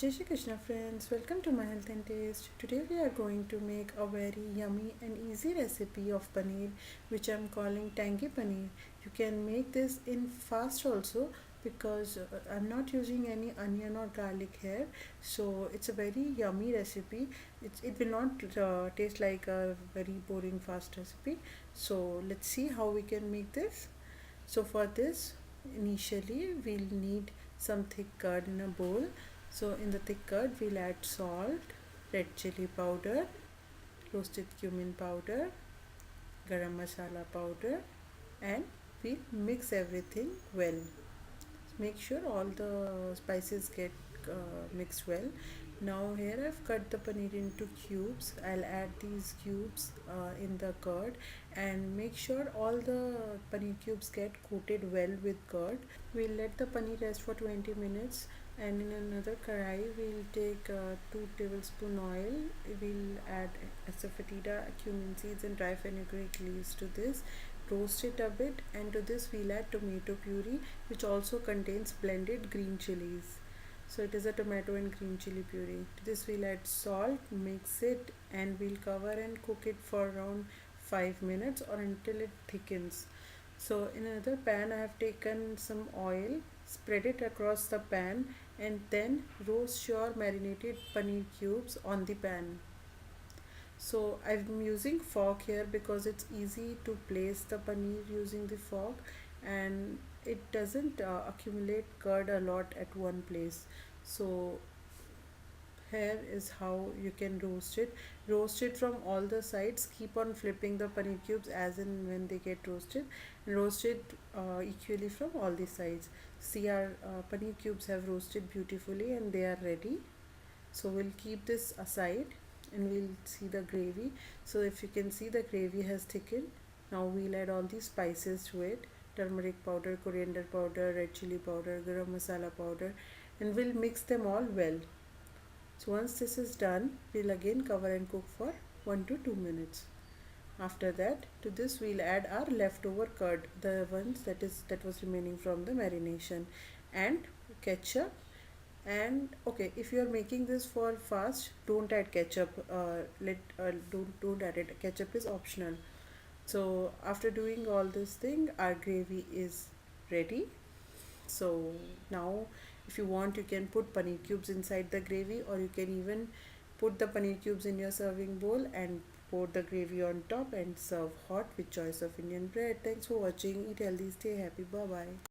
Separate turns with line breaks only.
Jai Shri Krishna friends, welcome to my health and taste. Today we are going to make a very yummy and easy recipe of paneer which I am calling Tangy Paneer. You can make this in fast also because I'm not using any onion or garlic here, so it's a very yummy recipe. It will not taste like a very boring fast recipe. So let's see how we can make this. So for this, initially we'll need some thick curd in a bowl. So in the thick curd we'll add salt, red chilli powder, roasted cumin powder, garam masala powder, and we'll mix everything well. Make sure all the spices get mixed well. Now here I've cut the paneer into cubes. I'll add these cubes in the curd and make sure all the paneer cubes get coated well with curd. We'll let the paneer rest for 20 minutes, and in another karai we'll take 2 tablespoon oil. We'll add asafoetida, cumin seeds and dry fenugreek leaves to this. Roast it a bit, and to this we'll add tomato puree which also contains blended green chilies. So it is a tomato and green chili puree. To this we'll add salt, mix it, and we'll cover and cook it for around 5 minutes or until it thickens. So in another pan I have taken some oil, spread it across the pan, and then roast your marinated paneer cubes on the pan. So I'm using fork here because it's easy to place the paneer using the fork, and it doesn't accumulate curd a lot at one place. So here is how you can roast it from all the sides. Keep on flipping the paneer cubes as and when they get roasted, and roast it equally from all the sides. See, our paneer cubes have roasted beautifully and they are ready. So we'll keep this aside and we'll see the gravy. So if you can see, the gravy has thickened. Now we'll add all these spices to it: turmeric powder, coriander powder, red chilli powder, garam masala powder, and we'll mix them all well. So once this is done, we'll again cover and cook for 1 to 2 minutes. After that, to this we'll add our leftover curd, the ones that was remaining from the marination, and ketchup. And okay, if you are making this for fast, don't add ketchup. Don't add it. Ketchup is optional. So after doing all this thing, our gravy is ready. So now if you want, you can put paneer cubes inside the gravy, or you can even put the paneer cubes in your serving bowl and pour the gravy on top and serve hot with choice of Indian bread. Thanks for watching. Eat healthy, stay happy. Bye bye.